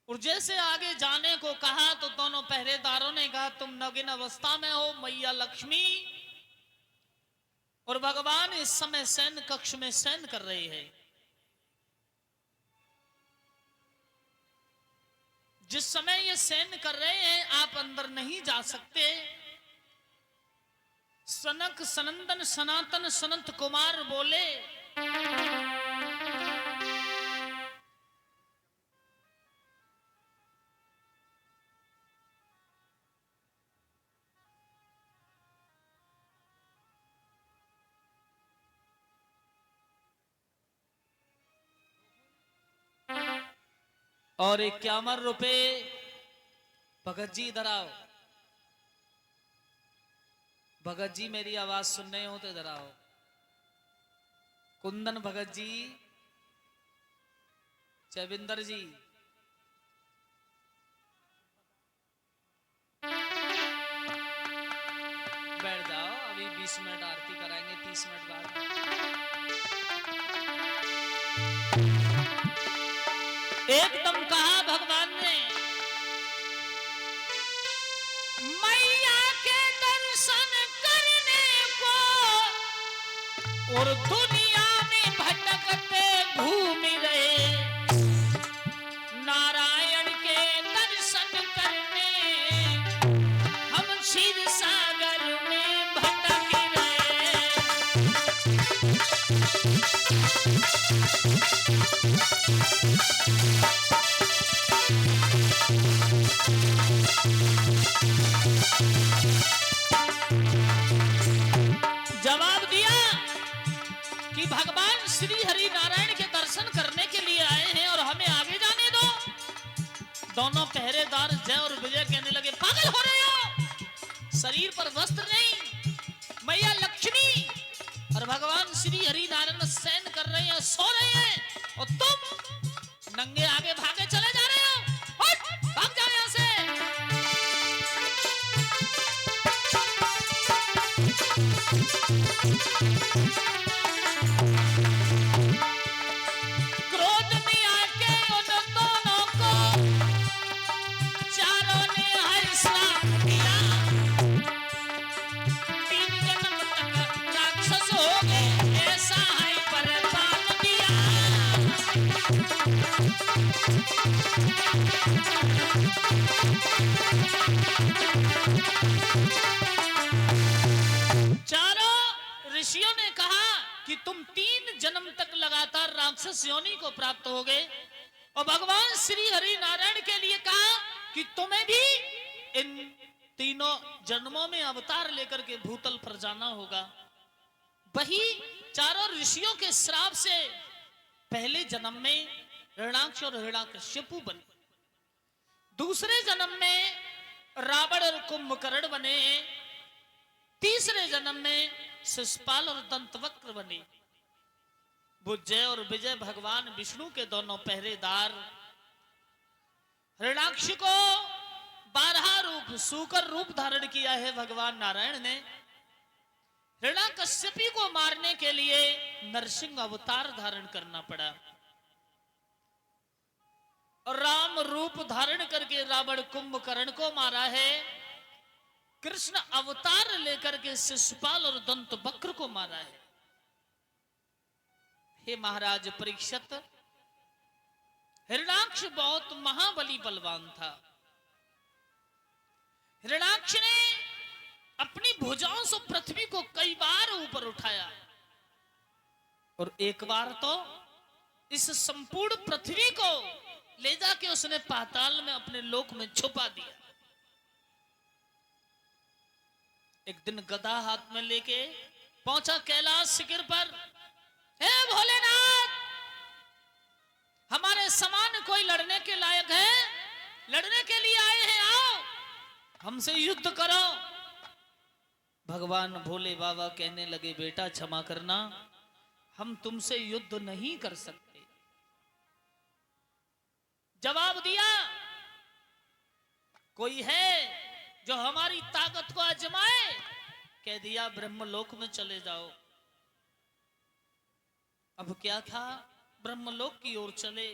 और जैसे आगे जाने को कहा तो दोनों पहरेदारों ने कहा तुम नवीन अवस्था में हो, मैया लक्ष्मी और भगवान इस समय शयन कक्ष में शयन कर रहे हैं। जिस समय ये शयन कर रहे हैं आप अंदर नहीं जा सकते। सनक सनंदन सनातन सनत कुमार बोले और 51 रुपए भगत जी इधर आओ। भगत जी मेरी आवाज सुन रहे हो तो इधर आओ। कुंदन भगत जी, चविंदर जी, बैठ जाओ। अभी 20 मिनट आरती कराएंगे, 30 मिनट बाद। एकदम कहा भगवान ने मैया के दर्शन करने को और दुनिया में भटकते घूम रहे, नारायण के दर्शन करने हम क्षीर सागर में भटक रहे। जवाब दिया कि भगवान श्री हरि नारायण के दर्शन करने के लिए आए हैं और हमें आगे जाने दो। दोनों पहरेदार जय और विजय कहने लगे पागल हो रहे हो, शरीर पर वस्त्र नहीं, मैया लक्ष्मी और भगवान श्री हरि नारायण शयन कर रहे हैं, सो रहे हैं और तुम नंगे आगे भागे चले जा रहे हो। हट, भाग जाओ यहां से। क्रोध में आके उन दोनों को चारों ने हरिश्राप दिया। 3 जन्म तक राक्षस हो गए, ऐसा है परताप दिया। चारों ऋषियों ने कहा कि तुम 3 जन्म तक लगातार राक्षस योनि को प्राप्त हो गए और भगवान श्री हरि नारायण के लिए कहा कि तुम्हें भी इन 3 जन्मों में अवतार लेकर के भूतल पर जाना होगा। वही चारों ऋषियों के श्राप से पहले जन्म में हिरण्याक्ष और हिरण्यकश्यपु बने, दूसरे जन्म में रावण और कुंभकर्ण बने, तीसरे जन्म में शिशुपाल और दंतवक्र बने। वो जय और विजय भगवान विष्णु के दोनों पहरेदार हिरण्याक्ष को 12 रूप सूकर रूप धारण किया है भगवान नारायण ने। हिरण्यकश्यपी को मारने के लिए नरसिंह अवतार धारण करना पड़ा और राम रूप धारण करके रावण कुंभकर्ण को मारा है। कृष्ण अवतार लेकर के शिशुपाल और दंतवक्र को मारा है। हे महाराज परीक्षित, हिरण्याक्ष बहुत महाबली बलवान था। हिरण्याक्ष ने अपनी भुजाओं से पृथ्वी को कई बार ऊपर उठाया और एक बार तो इस संपूर्ण पृथ्वी को ले जाके उसने पाताल में अपने लोक में छुपा दिया। एक दिन गदा हाथ में लेके पहुंचा कैलाश शिखर पर। हे भोलेनाथ, हमारे समान कोई लड़ने के लायक है? लड़ने के लिए आए हैं, आओ हमसे युद्ध करो। भगवान भोले बाबा कहने लगे बेटा क्षमा करना, हम तुमसे युद्ध नहीं कर सकते। जवाब दिया कोई है जो हमारी ताकत को आजमाए? कह दिया ब्रह्मलोक में चले जाओ। अब क्या था, ब्रह्मलोक की ओर चले।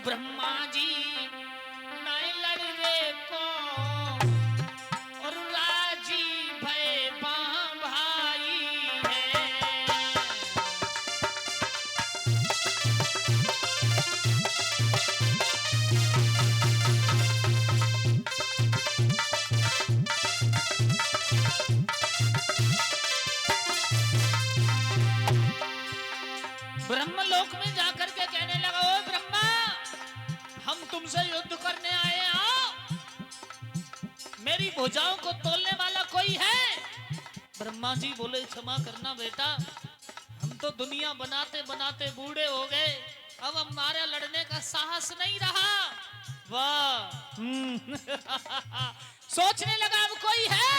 ब्रह्मा जी नहीं लड़वे को और राजी भय भाई है। ब्रह्मलोक में जाकर के कहने लगा, ओ ब्रह्मा, हम तुमसे युद्ध करने आए हैं, आओ। मेरी भुजाओं को तोलने वाला कोई है? ब्रह्मा जी बोले, क्षमा करना बेटा, हम तो दुनिया बनाते बनाते बूढ़े हो गए, अब हमारे लड़ने का साहस नहीं रहा। वाह सोचने लगा अब कोई है।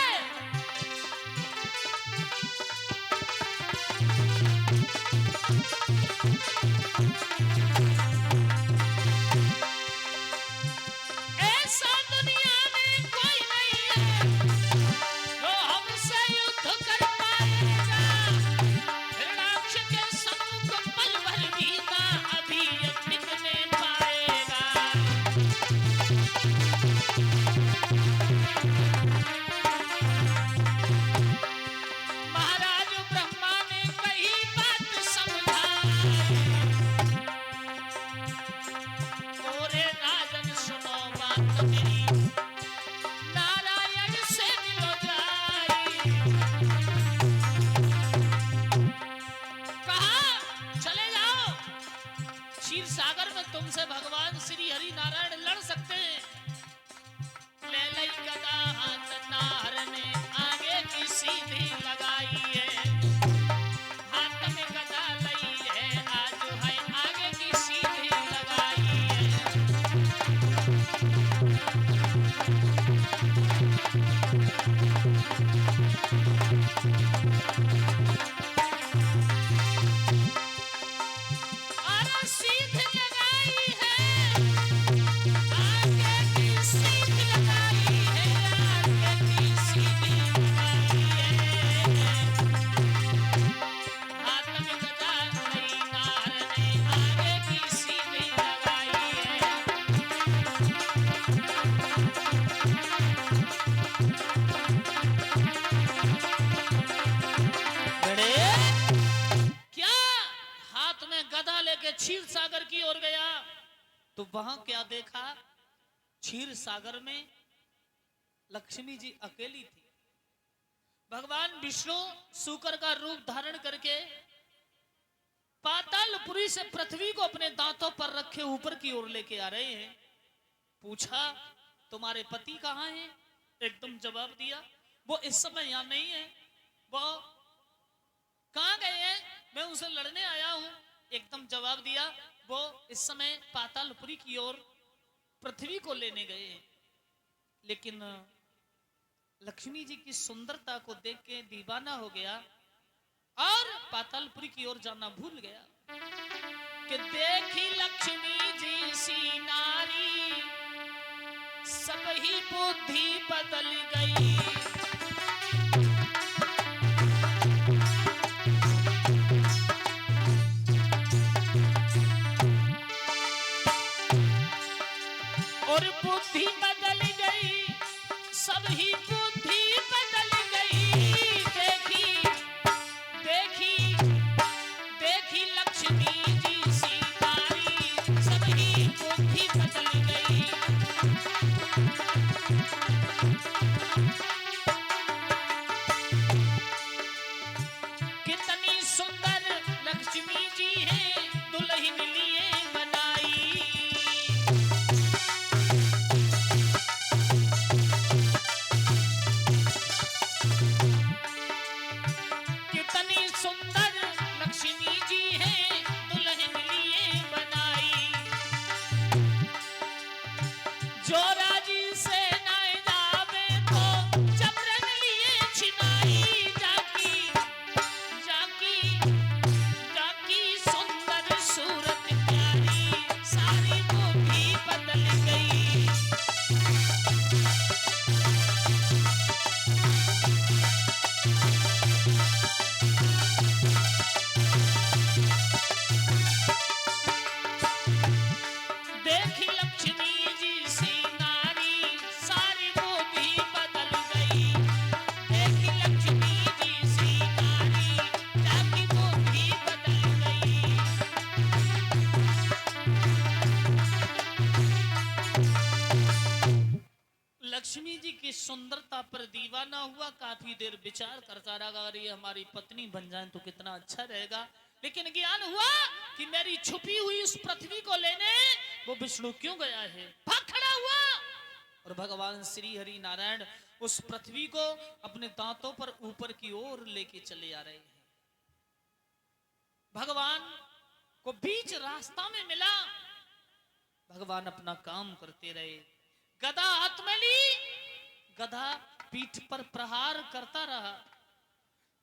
ऐसा दुनिया में कोई नहीं है जो हमसे युद्ध कर पाएगा। हिरणाक्ष के सम्मुख पल भर भी ना अभी ये टिकने पाएगा। महाराज ब्रह्मा ने कही बात समझाई, ओरे राजन सुनो बात मेरी, नारायण से मिलो जाई। कहा चले जाओ, क्षीर सागर में तुमसे भगवान श्री हरि नारायण लड़ सकते हैं। ले लई गदा हाथ नार ने आगे की सीधी लगाई है, हाथ में गदा लई है, आज है आगे की सीधी लगाई है। अरे सीधी लगाई है, आगे की सीधी लगाई है, आगे की सीधी लगाई है। हाथ में गदा लई नार ने आगे की सीधी लगाई है। बड़े क्या हाथ में गदा लेके क्षीर सागर की ओर गया तो वहां क्या देखा? क्षीर सागर में लक्ष्मी जी अकेली थी। भगवान विष्णु सूकर का रूप धारण करके पातालपुरी से पृथ्वी को अपने दांतों पर रखे ऊपर की ओर लेके आ रहे हैं। पूछा, तुम्हारे पति कहाँ हैं? एकदम जवाब दिया, वो इस समय यहाँ नहीं है। वो कहाँ गए हैं? मैं उनसे लड़ने आया हूं। एकदम जवाब दिया, वो इस समय पातालपुरी की ओर पृथ्वी को लेने गए हैं। लेकिन लक्ष्मी जी की सुंदरता को देख के दीवाना हो गया और पातालपुरी की ओर जाना भूल गया कि देखी लक्ष्मी जी सी नारी, सब ही बुद्धि बदल गई। और बुद्धि बदल गई, सब ही बुद्धि बदल गई। देखी देखी देखी लक्ष्मी जी सी नारी, सब ही बुद्धि बदल गई। की सुंदरता पर दीवाना हुआ, काफी देर विचार करता रहा, अरे हमारी पत्नी बन जाए तो कितना अच्छा रहेगा। लेकिन ज्ञान हुआ कि मेरी छुपी हुई उस पृथ्वी को लेने वो विष्णु क्यों गया है। भाग खड़ा हुआ और भगवान श्री हरि नारायण उस पृथ्वी को अपने दांतों पर ऊपर की ओर लेके चले आ रहे हैं। भगवान को बीच रास्ता में मिला, भगवान अपना काम करते रहे। गदा हाथ में ली, गधा पीठ पर प्रहार करता रहा।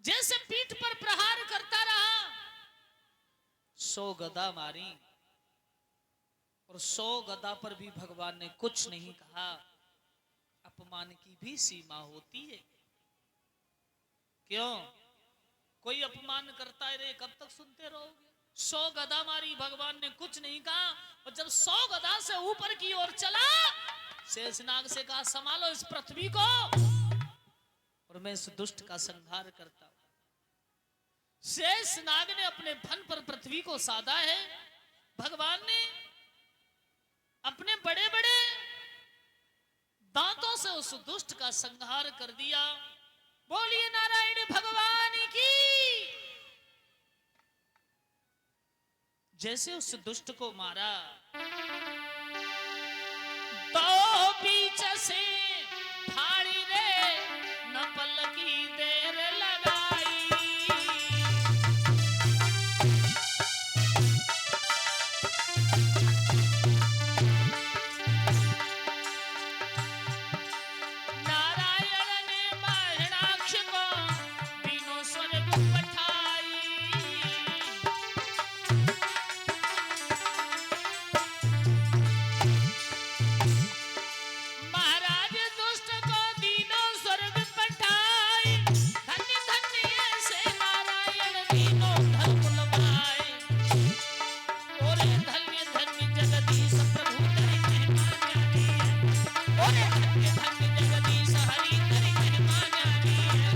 जैसे पीठ पर प्रहार करता रहा, 100 गदा मारी और 100 गदा पर भी भगवान ने कुछ नहीं कहा। अपमान की भी सीमा होती है। क्यों? कोई अपमान करता है रे, कब तक सुनते रहोगे? 100 गदा मारी, भगवान ने कुछ नहीं कहा। और जब 100 गदा से ऊपर की ओर चला, शेषनाग से कहा संभालो इस पृथ्वी को और मैं इस दुष्ट का संहार करता हूं। शेषनाग ने अपने फन पर पृथ्वी को साधा है। भगवान ने अपने बड़े बड़े दांतों से उस दुष्ट का संहार कर दिया। बोलिए नारायण भगवान की। जैसे उस दुष्ट को मारा तो बीच से फाड़ी रे न पल की देर लगाई। नारायण ने महिषाक्ष को तीनों स्वर्ग पठाई। महाराज दुष्ट को तीनों स्वर्ग पठाई। धन्य धन्य ऐसे नारायण तीनों धर्म लुभाए। और धन्य धन्य जगदीश प्रभु तेरी महिमा न्यारी है। और धन्य धन्य जगदीश हरि तेरी महिमा न्यारी है।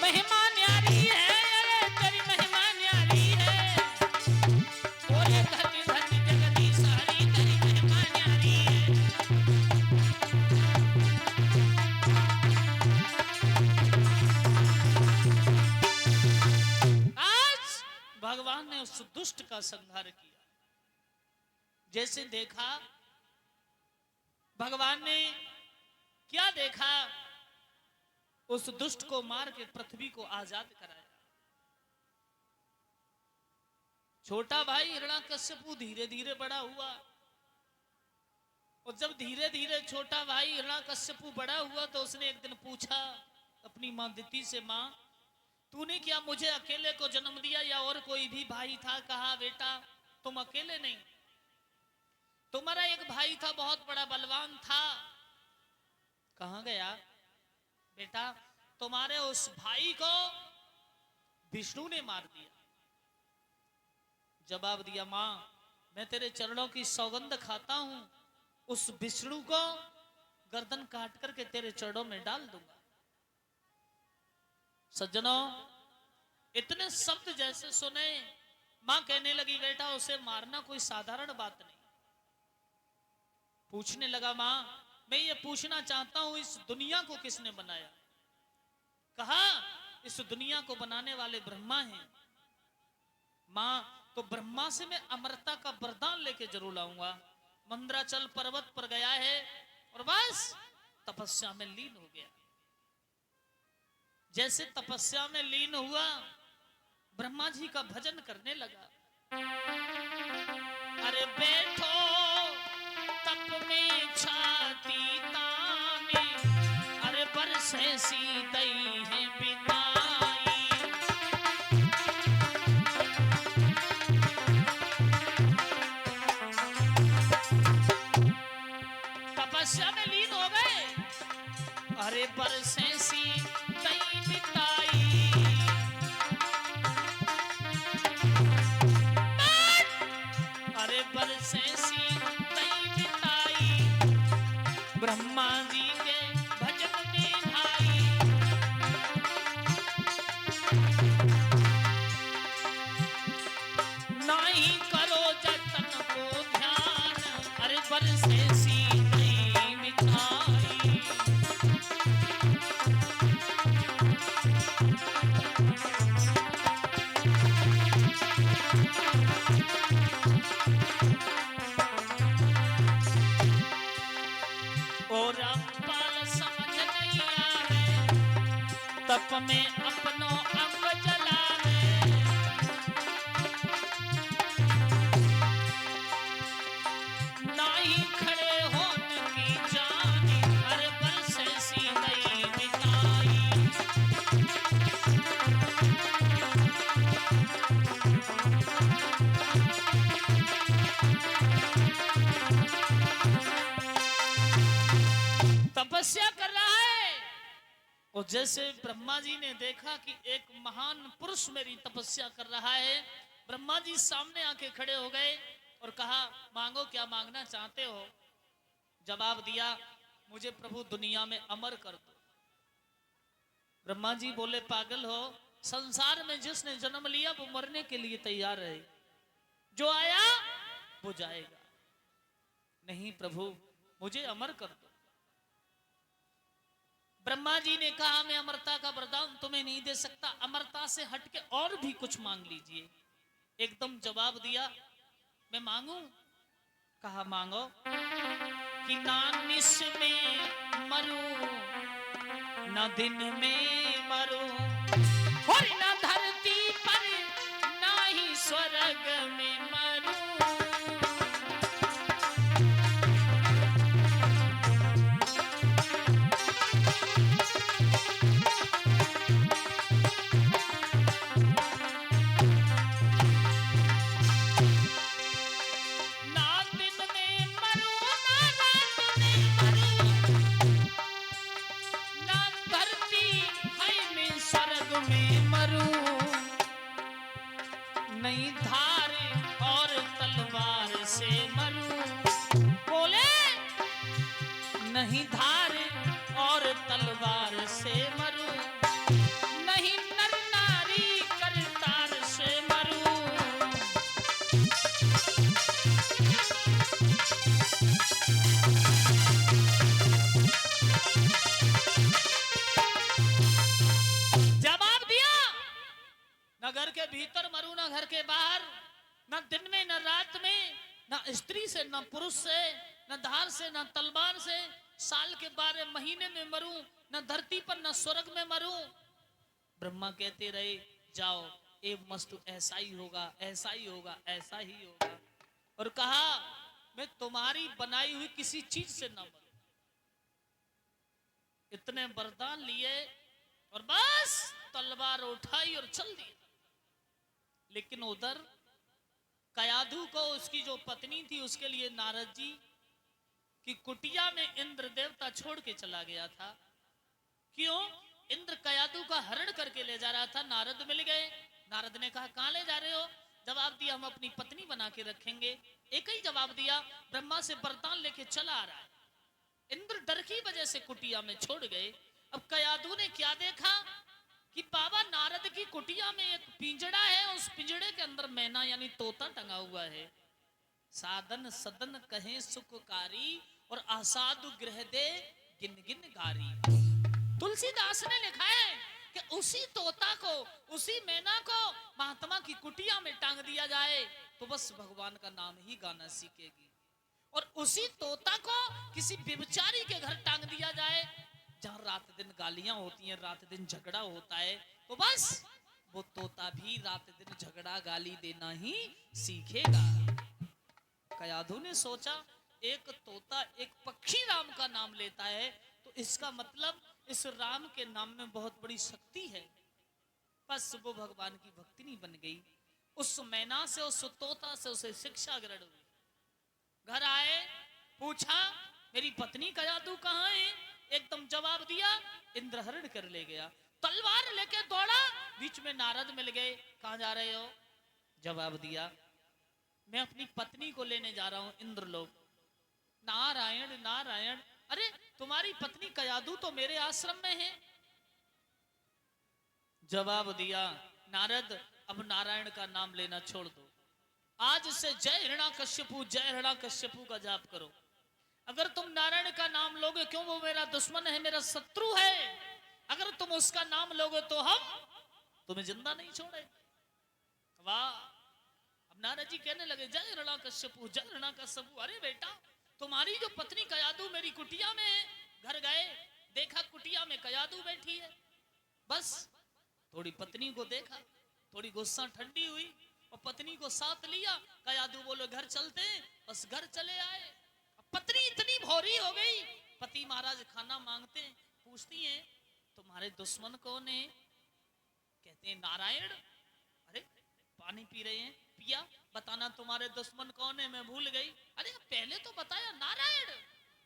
महिमा न्यारी है, अरे तेरी महिमा न्यारी है। और धन्य धन्य जगदीश हरि तेरी महिमा न्यारी है। आज भगवान ने उस दुष्ट का संहार किया। जैसे देखा, भगवान ने क्या देखा? उस दुष्ट को मार के पृथ्वी को आजाद कराया। छोटा भाई हिरण्याकश्यपु धीरे धीरे बड़ा हुआ। और जब धीरे धीरे छोटा भाई हिरण्याकश्यपु बड़ा हुआ तो उसने एक दिन पूछा अपनी मां दिति से, मां तूने क्या मुझे अकेले को जन्म दिया या और कोई भी भाई था? कहा बेटा तुम अकेले नहीं, तुम्हारा एक भाई था, बहुत बड़ा बलवान था। कहां गया? बेटा तुम्हारे उस भाई को विष्णु ने मार दिया। जवाब दिया, मां मैं तेरे चरणों की सौगंध खाता हूं, उस विष्णु को गर्दन काट करके तेरे चरणों में डाल दूंगा। सज्जनों, इतने शब्द जैसे सुने, मां कहने लगी बेटा उसे मारना कोई साधारण बात नहीं। पूछने लगा, मां मैं ये पूछना चाहता हूं इस दुनिया को किसने बनाया? कहा इस दुनिया को बनाने वाले ब्रह्मा हैं। मां तो ब्रह्मा से मैं अमरता का वरदान लेके जरूर लाऊंगा। मंदराचल पर्वत पर गया है और बस तपस्या में लीन हो गया। जैसे तपस्या में लीन हुआ, ब्रह्मा जी का भजन करने लगा। अरे बैठो तप में छाती ताने, अरे बरसे सीतई है बिनाई। तपस्या में लीन हो गए। अरे बरसे सीतई बिताई। अरे बरसे सीतई बिताई। ब्रह्मा जी के भजन में भाई। तपस्या कर रहा है। और जैसे ब्रह्मा जी ने देखा कि एक महान पुरुष मेरी तपस्या कर रहा है, ब्रह्मा जी सामने आके खड़े हो गए और कहा, मांगो, क्या मांगना चाहते हो? जवाब दिया, मुझे प्रभु दुनिया में अमर कर दो। ब्रह्मा जी बोले, पागल हो, संसार में जिसने जन्म लिया वो मरने के लिए तैयार है, जो आया वो जाएगा। नहीं प्रभु, मुझे अमर कर दो। ब्रह्मा जी ने कहा, मैं अमरता का वरदान तुम्हें नहीं दे सकता, अमरता से हटके और भी कुछ मांग लीजिए। एकदम जवाब दिया, मैं मांगू? कहा, मांगो। कि ना निस में मरूं, ना दिन में मरूं, और ना धरती पर, ना ही स्वर्ग में मरूं। नहीं धार और तलवार से मरूं। बोले, नहीं धार और तलवार से मरूं, नहीं नर नारी करतार से मरूं। जवाब दिया, न घर के भीतर मरूं, न घर के बाहर, न दिन में न रात में, न स्त्री से न पुरुष से, न धार से न तलवार से, साल के 12 महीने में मरूं, न धरती पर न स्वर्ग में मरूं। ब्रह्मा कहते रहे, जाओ, ए मस्तु, ऐसा ही होगा, ऐसा ही होगा, ऐसा ही होगा। और कहा, मैं तुम्हारी बनाई हुई किसी चीज से न मरूं। इतने वरदान लिए और बस तलवार उठाई और चल दी। लेकिन उधर कयाधु को उसकी जो पत्नी थी, उसके लिए नारद जी की कुटिया में इंद्र देवता छोड़ के चला गया था। क्यों? इंद्र कयाधु का हरण करके ले जा रहा था। नारद मिल गए। नारद ने कहा, कहां ले जा रहे हो? जवाब दिया, हम अपनी पत्नी बना के रखेंगे। एक ही जवाब दिया, ब्रह्मा से वरदान लेके चला आ रहा है। इंद्र डर की वजह से कुटिया में छोड़ गए। अब कयाधु ने क्या देखा कि बाबा नारद की कुटिया में एक पिंजड़ा है, उस पिंजड़े के अंदर मैना यानी तोता टंगा हुआ है। साधन सदन कहे सुखकारी, और आसादु गृह दे गिन गिन गारी। तुलसीदास ने लिखा है कि उसी तोता को, उसी मैना को महात्मा की कुटिया में टांग दिया जाए तो बस भगवान का नाम ही गाना सीखेगी। और उसी तोता को किसी व्यभिचारी के घर टांग दिया जाए, जहां रात दिन गालियां होती हैं, रात दिन झगड़ा होता है, तो बस वो तोता भी रात दिन झगड़ा गाली देना ही सीखेगा। कयाधु ने सोचा, एक तोता, एक पक्षी राम का नाम लेता है, तो इसका मतलब इस राम के नाम में बहुत बड़ी शक्ति है। बस वो भगवान की भक्तिनी बन गई। उस मैना से, उस तोता से उसे शिक्षा ग्रहण हुई। घर आए, पूछा, मेरी पत्नी कयाधु कहाँ है? एकदम जवाब दिया, इंद्रहरण कर ले गया। तलवार लेके दौड़ा, बीच में नारद मिल गए। कहां जा रहे हो? जवाब दिया, मैं अपनी पत्नी को लेने जा रहा हूं इंद्रलोक। नारायण नारायण, अरे तुम्हारी पत्नी कयाधु तो मेरे आश्रम में है। जवाब दिया, नारद, अब नारायण का नाम लेना छोड़ दो। आज से जय हिरण्याकश्यपु, जय हिरण्याकश्यपु का जाप करो। अगर तुम नारायण का नाम लोगे, क्यों, वो मेरा दुश्मन है, मेरा शत्रु है। अगर तुम उसका नाम लोगे तो हम तुम्हें जिंदा नहीं छोड़े। वाह! अब नारद जी कहने लगे, जय हिरण्याकश्यपु, जय हिरण्याकश्यपु। अरे बेटा, तुम्हारी जो पत्नी कयाधु मेरी कुटिया में है। घर गए, देखा कुटिया में कयाधु बैठी है। बस थोड़ी पत्नी को देखा, थोड़ी गुस्सा ठंडी हुई और पत्नी को साथ लिया। कयाधु बोले, घर चलते हैं। बस घर चले आए। पत्नी इतनी भौरी हो गई, पति महाराज खाना मांगते हैं, पूछती हैं, तुम्हारे दुश्मन कौन है? कहते हैं नारायण। अरे पी रहे हैं। पिया, बताना तुम्हारे दुश्मन कौन है, मैं भूल गई। अरे पहले तो बताया नारायण।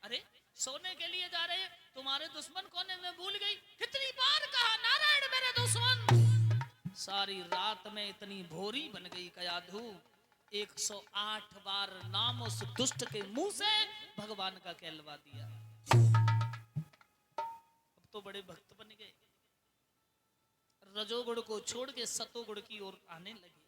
अरे सोने के लिए जा रहे हैं, तुम्हारे दुश्मन कौन है, मैं भूल गई। कितनी बार कहा नारायण मेरे दुश्मन। सारी रात में इतनी भोरी बन गई कयाधु, 108 बार नाम उस दुष्ट के मुंह से भगवान का कहलवा दिया। अब तो बड़े भक्त बन गए, रजोगुण को छोड़ के सतोगुण की ओर आने लगे।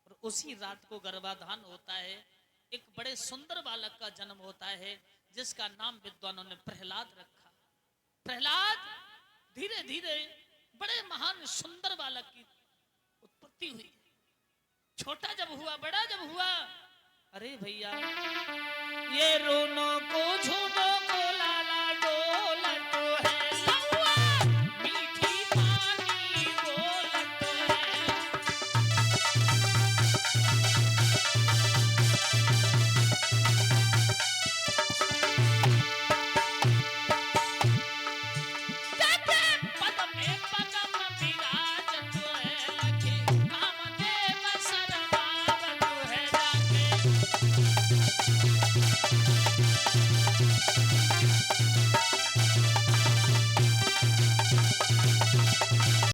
और उसी रात को गर्भाधान होता है, एक बड़े सुंदर बालक का जन्म होता है, जिसका नाम विद्वानों ने प्रहलाद रखा। प्रहलाद धीरे धीरे बड़े महान सुंदर बालक की उत्पत्ति हुई। छोटा जब हुआ, बड़ा जब हुआ, अरे भैया ये रोनों को झूनों को